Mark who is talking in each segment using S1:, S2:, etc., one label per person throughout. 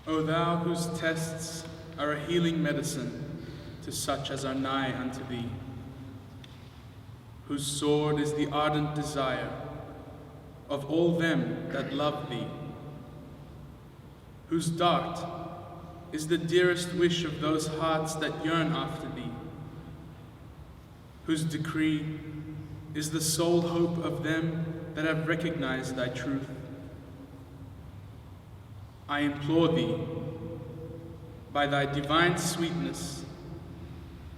S1: O thou whose tests are a healing medicine to such as are nigh unto thee, whose sword is the ardent desire of all them that love thee, whose dart is the dearest wish of those hearts that yearn after thee, whose decree is the sole hope of them that have recognized thy truth. I implore thee, by thy divine sweetness,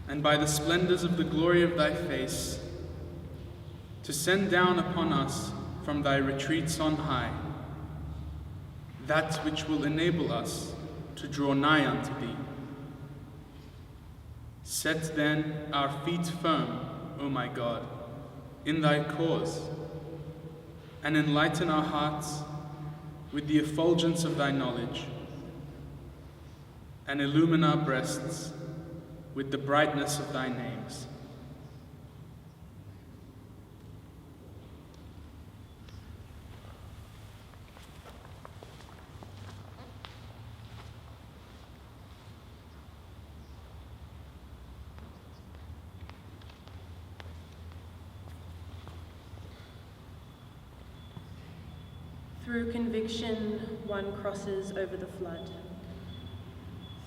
S1: and by the splendors of the glory of thy face, to send down upon us from thy retreats on high that which will enable us to draw nigh unto thee. Set then our feet firm, O my God, in thy cause, and enlighten our hearts with the effulgence of thy knowledge, and illumine our breasts with the brightness of thy names.
S2: Through conviction, one crosses over the flood.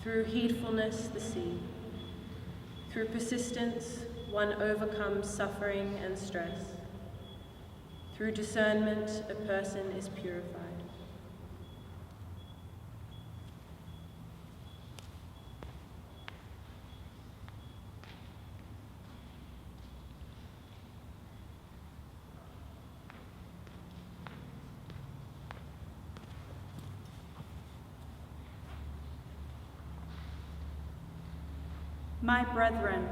S2: Through heedfulness, the sea. Through persistence, one overcomes suffering and stress. Through discernment, a person is purified.
S3: My brethren,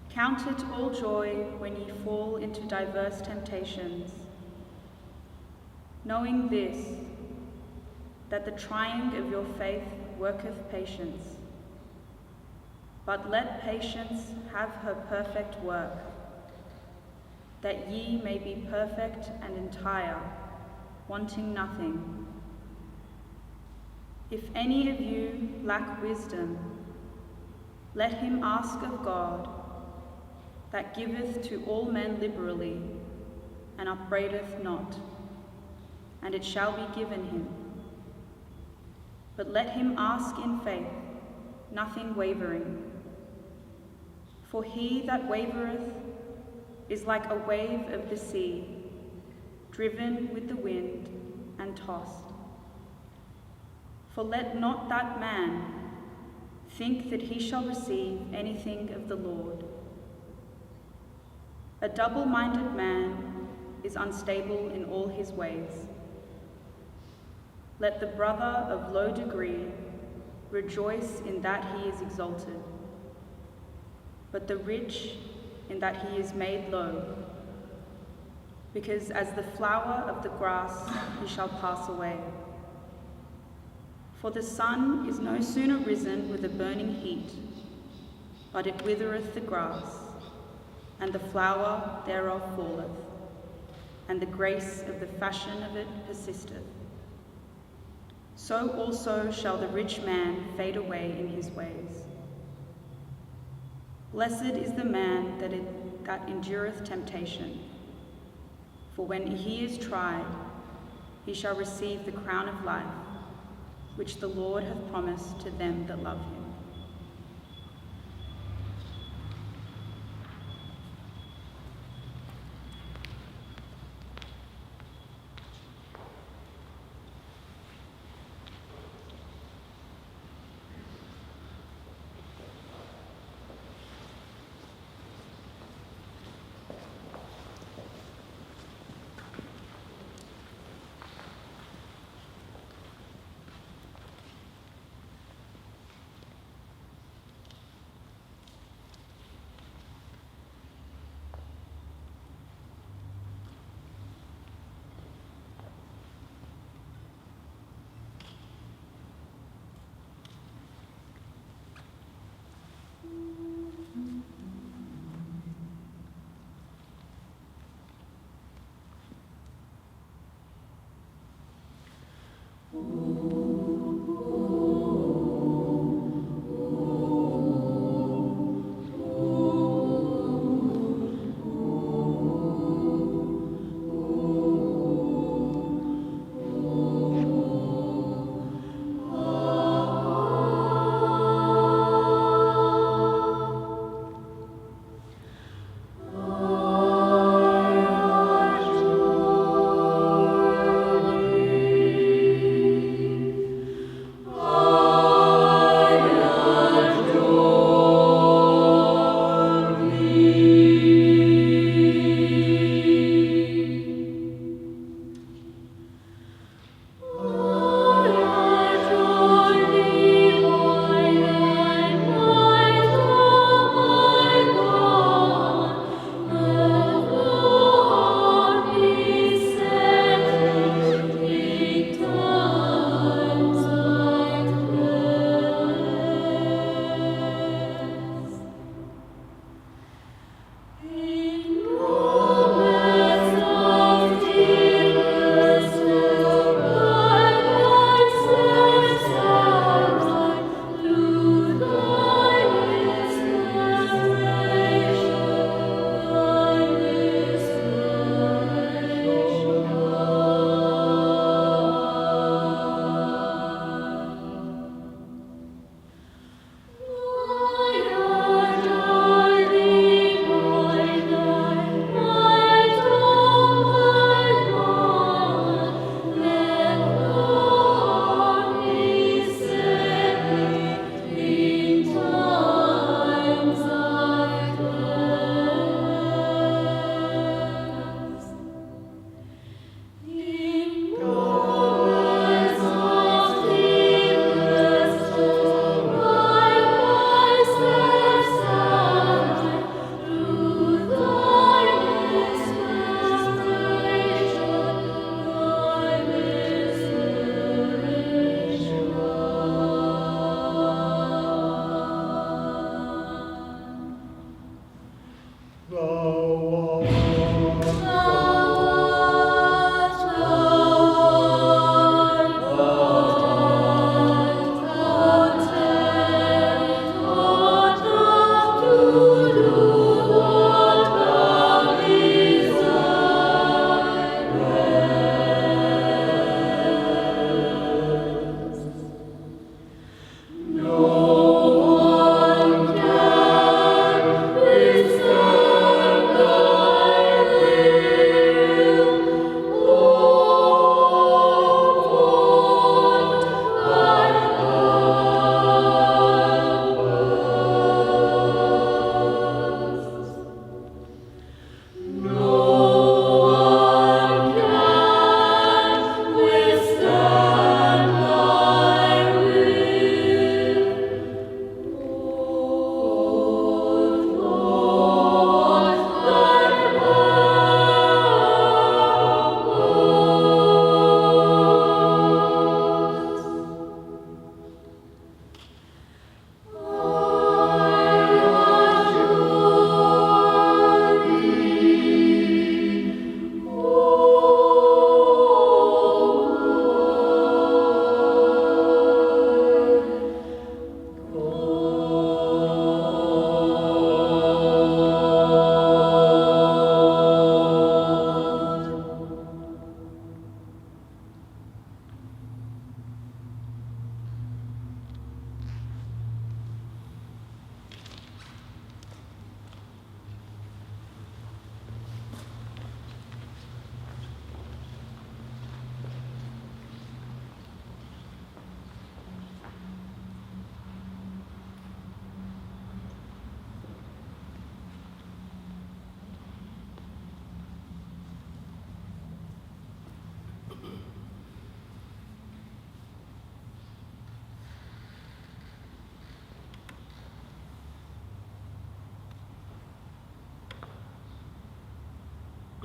S3: count it all joy when ye fall into diverse temptations, knowing this, that the trying of your faith worketh patience. But let patience have her perfect work, that ye may be perfect and entire, wanting nothing. If any of you lack wisdom, let him ask of God, that giveth to all men liberally, and upbraideth not, and it shall be given him. But let him ask in faith, nothing wavering. For he that wavereth is like a wave of the sea, driven with the wind and tossed. For let not that man think that he shall receive anything of the Lord. A double-minded man is unstable in all his ways. Let the brother of low degree rejoice in that he is exalted, but the rich in that he is made low, because as the flower of the grass he shall pass away. For the sun is no sooner risen with a burning heat, but it withereth the grass, and the flower thereof falleth, and the grace of the fashion of it persisteth. So also shall the rich man fade away in his ways. Blessed is the man that endureth temptation, for when he is tried, he shall receive the crown of life, which the Lord hath promised to them that love him.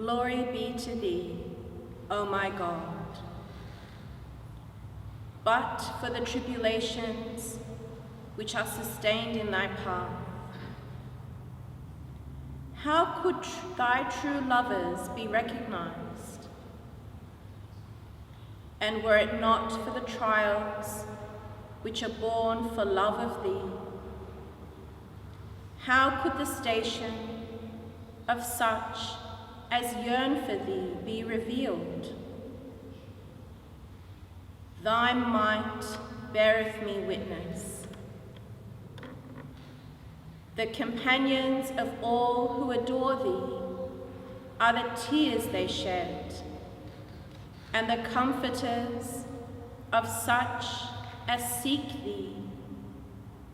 S2: Glory be to thee, O my God. But for the tribulations which are sustained in thy path, how could thy true lovers be recognized? And were it not for the trials which are born for love of thee, how could the station of such as yearn for thee be revealed? Thy might beareth me witness. The companions of all who adore thee are the tears they shed, and the comforters of such as seek thee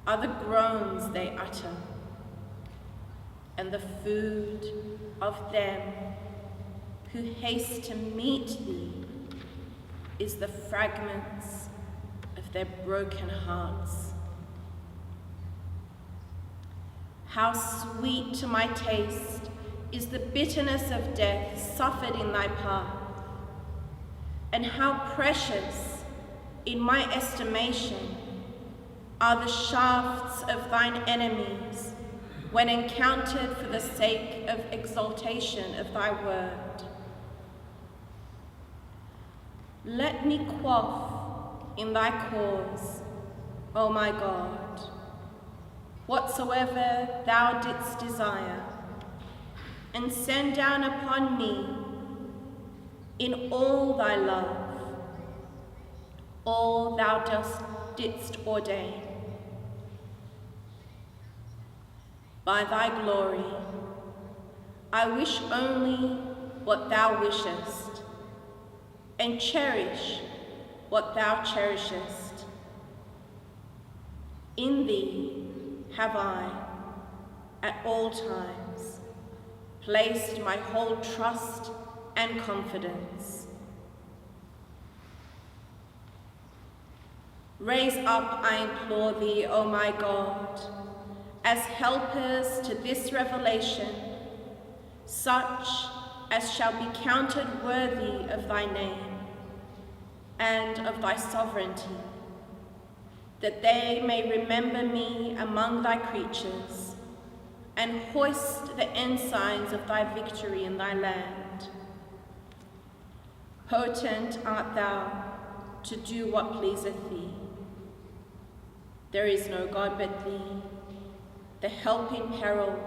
S2: are the groans they utter, and the food of them who haste to meet thee is the fragments of their broken hearts. How sweet to my taste is the bitterness of death suffered in thy path, and how precious in my estimation are the shafts of thine enemies when encountered for the sake of exaltation of thy word. Let me quaff in thy cause, O my God, whatsoever thou didst desire, and send down upon me in all thy love, all thou didst ordain. By thy glory, I wish only what thou wishest, and cherish what thou cherishest. In thee have I, at all times, placed my whole trust and confidence. Raise up, I implore thee, O my God, as helpers to this revelation, such as shall be counted worthy of thy name and of thy sovereignty, that they may remember me among thy creatures and hoist the ensigns of thy victory in thy land. Potent art thou to do what pleaseth thee. There is no God but thee, the help in peril,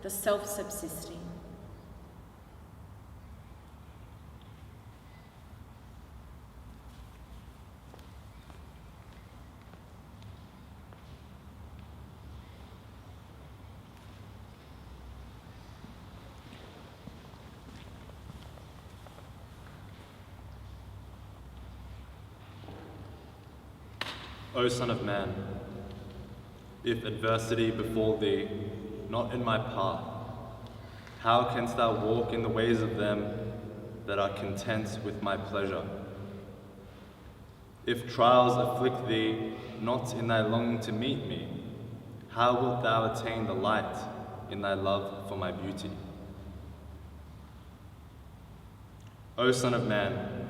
S2: the self-subsisting.
S4: O Son of Man, if adversity befall thee, not in my path, how canst thou walk in the ways of them that are content with my pleasure? If trials afflict thee, not in thy longing to meet me, how wilt thou attain the light in thy love for my beauty? O Son of Man,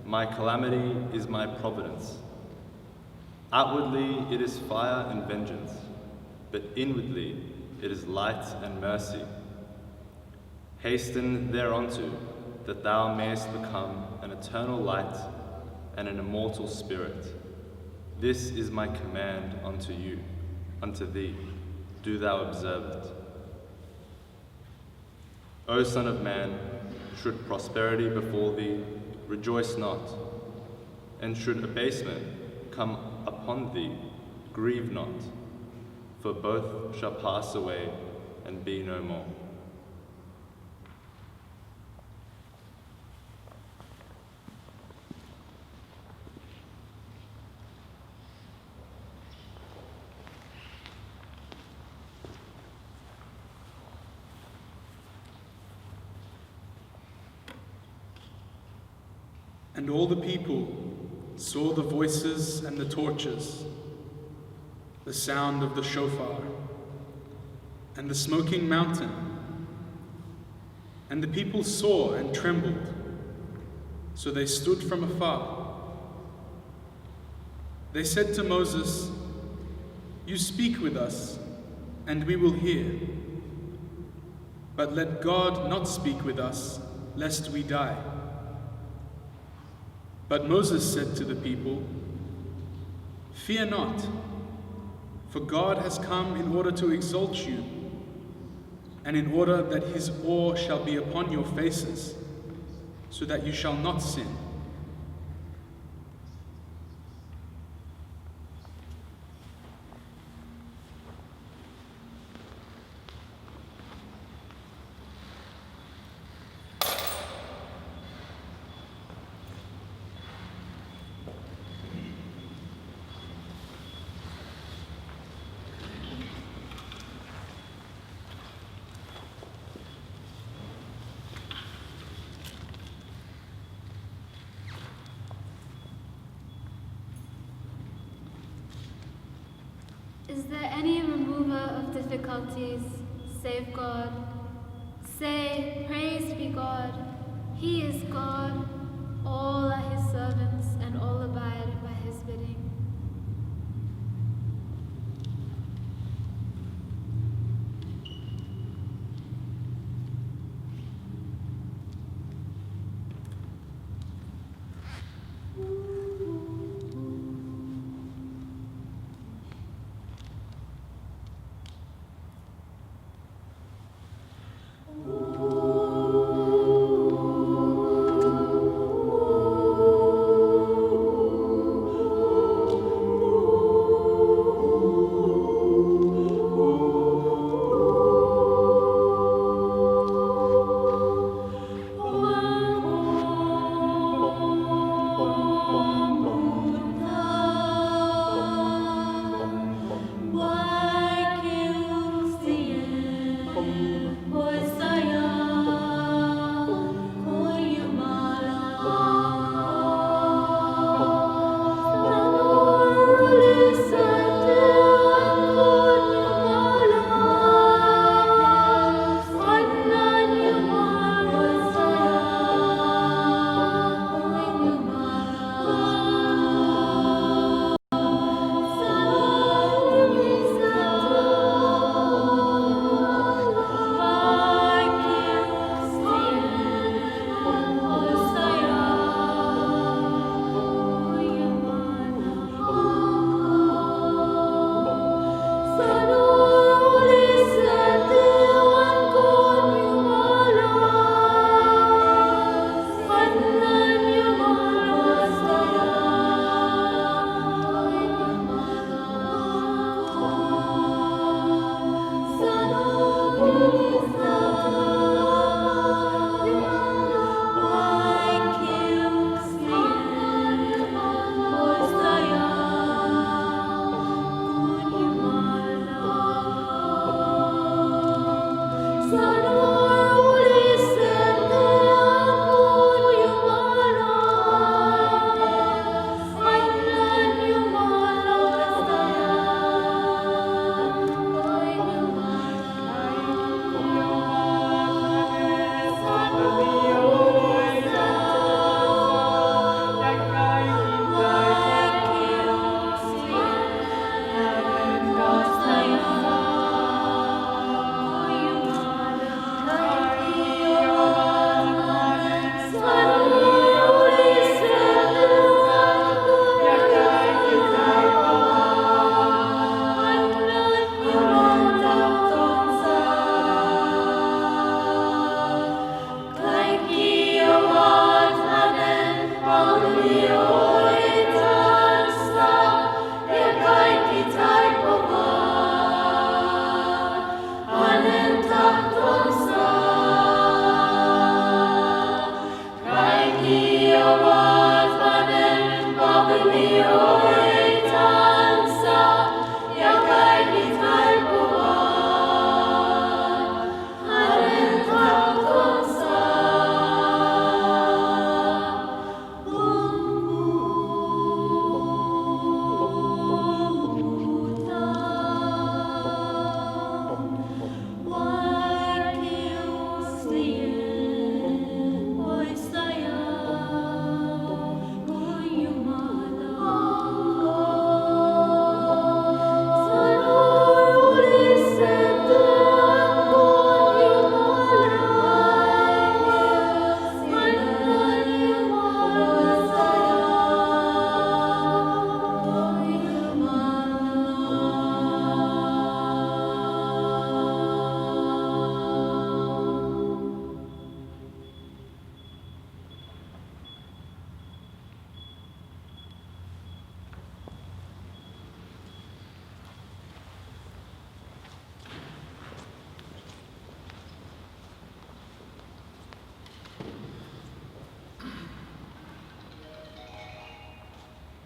S4: my calamity is my providence. Outwardly it is fire and vengeance, but inwardly it is light and mercy. Hasten thereunto, that thou mayest become an eternal light and an immortal spirit. This is my command unto you, unto thee, do thou observe it. O Son of Man, should prosperity befall thee, rejoice not, and should abasement come upon thee, grieve not, for both shall pass away and be no more.
S1: And all the people saw the voices and the torches, the sound of the shofar, and the smoking mountain, And the people saw and trembled, so they stood from afar. They said to Moses, "You speak with us, and we will hear. But let God not speak with us, lest we die." But Moses said to the people, "Fear not, for God has come in order to exalt you, and in order that his awe shall be upon your faces, so that you shall not sin."
S5: Is there any remover of difficulties save God? Say, praise be God. He is God. All are his servants, and all abide by his bidding.
S6: Why kills the end?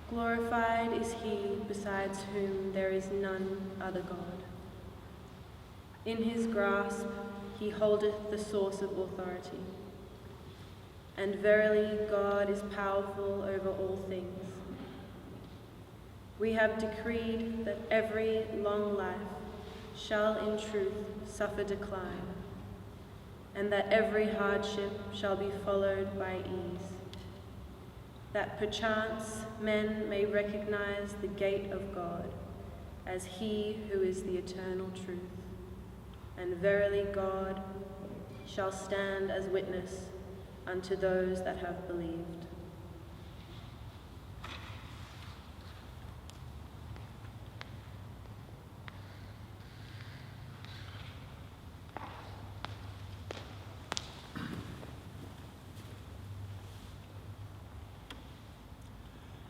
S2: Glorified is he besides whom there is none other God. In his grasp he holdeth the source of authority. And verily God is powerful over all things. We have decreed that every long life shall in truth suffer decline, and that every hardship shall be followed by ease, that perchance men may recognize the gate of God as he who is the eternal truth. And verily God shall stand as witness unto those that have believed.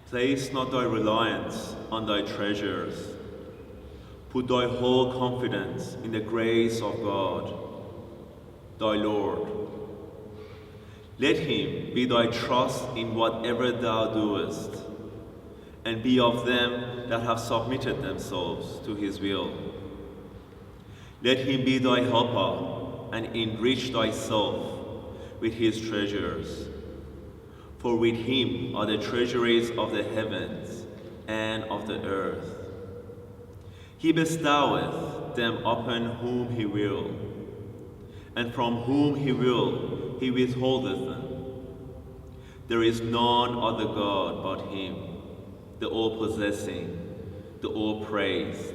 S6: Place not thy reliance on thy treasures. Put thy whole confidence in the grace of God, thy Lord. Let him be thy trust in whatever thou doest, and be of them that have submitted themselves to his will. Let him be thy helper, and enrich thyself with his treasures. For with him are the treasuries of the heavens and of the earth. He bestoweth them upon whom he will, and from whom he will he withholdeth them. There is none other God but him, the all-possessing, the all-praised.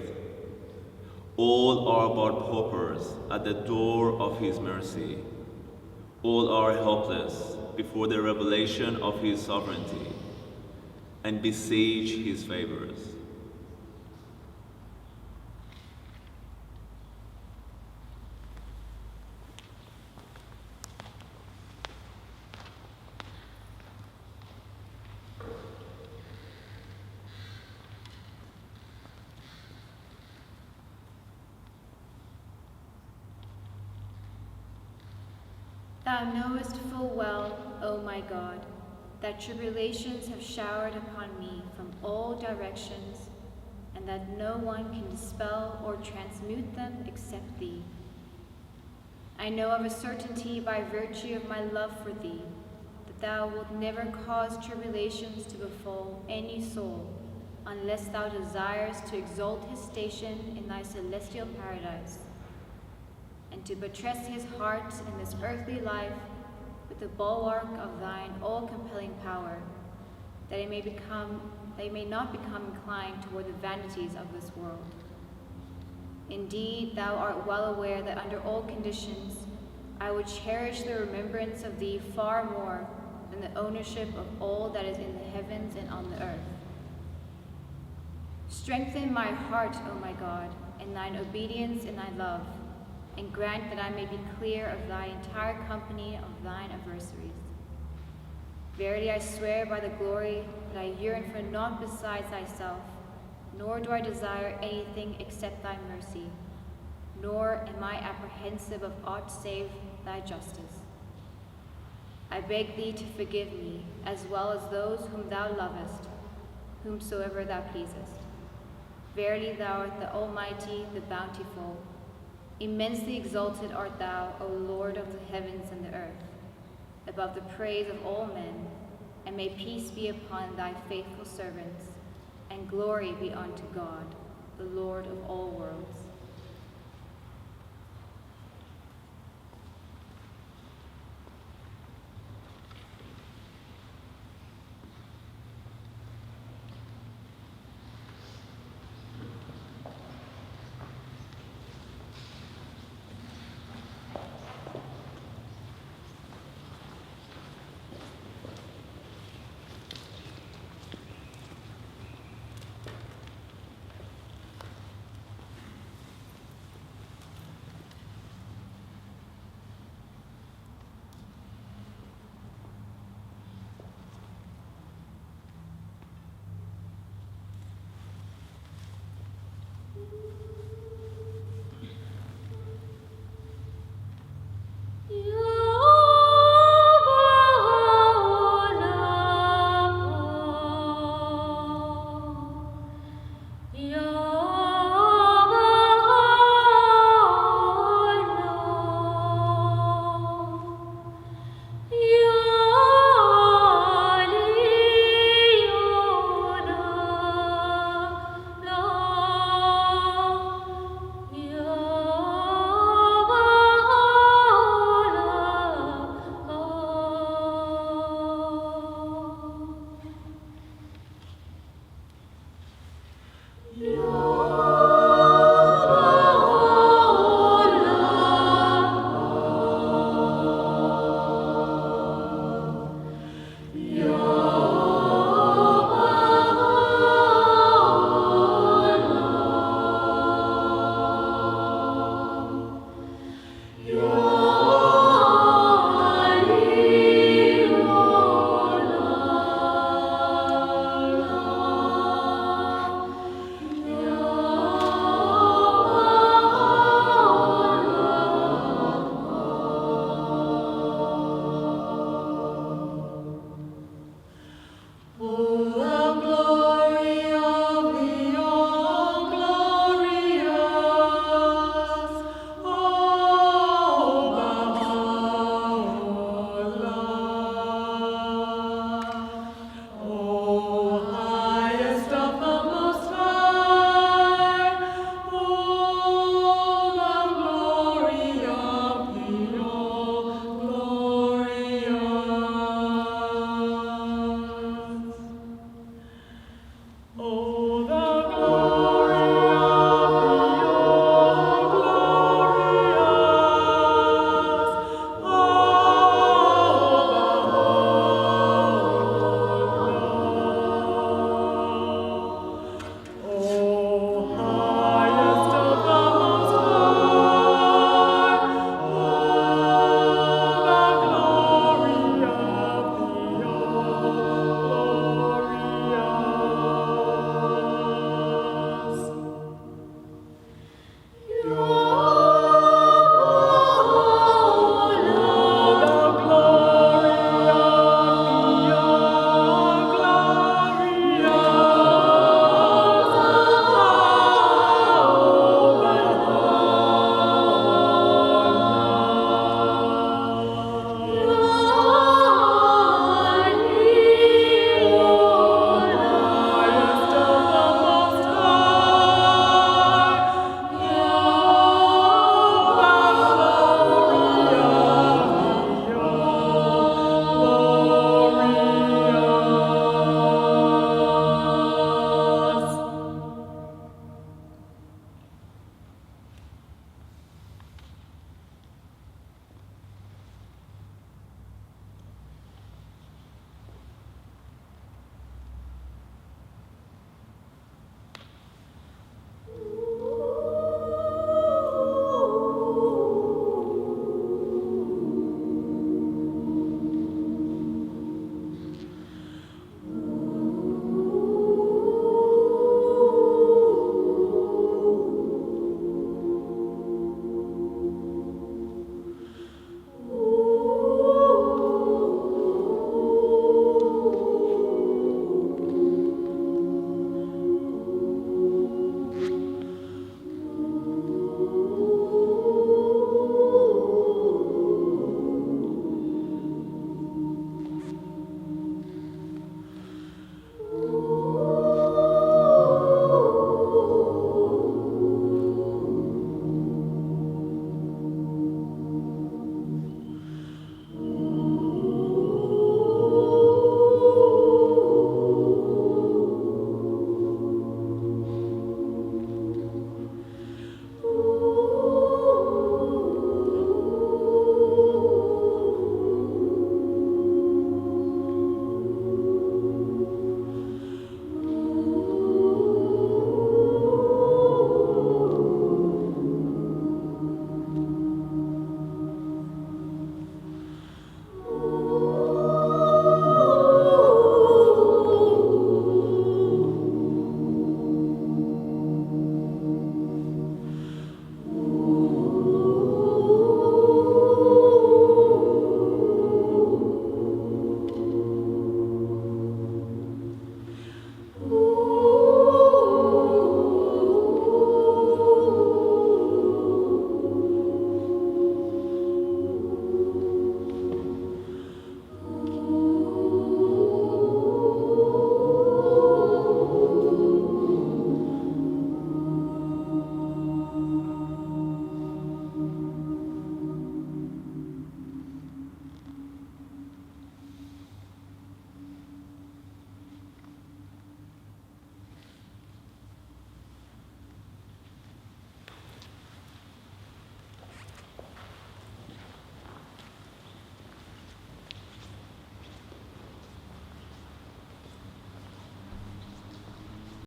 S6: All are but paupers at the door of his mercy. All are helpless before the revelation of his sovereignty, and beseech his favors.
S5: Thou knowest full well, O my God, that tribulations have showered upon me from all directions, and that no one can dispel or transmute them except thee. I know of a certainty by virtue of my love for thee, that thou wilt never cause tribulations to befall any soul, unless thou desirest to exalt his station in thy celestial paradise, and to buttress his heart in this earthly life with the bulwark of thine all-compelling power, that he may not become inclined toward the vanities of this world. Indeed, thou art well aware that under all conditions I would cherish the remembrance of thee far more than the ownership of all that is in the heavens and on the earth. Strengthen my heart, O my God, in thine obedience and thy love, and grant that I may be clear of thy entire company of thine adversaries. Verily I swear by the glory that I yearn for naught besides thyself, nor do I desire anything except thy mercy, nor am I apprehensive of aught save thy justice. I beg thee to forgive me, as well as those whom thou lovest, whomsoever thou pleasest. Verily thou art the Almighty, the Bountiful. Immensely exalted art thou, O Lord of the heavens and the earth, above the praise of all men, and may peace be upon thy faithful servants, and glory be unto God, the Lord of all worlds.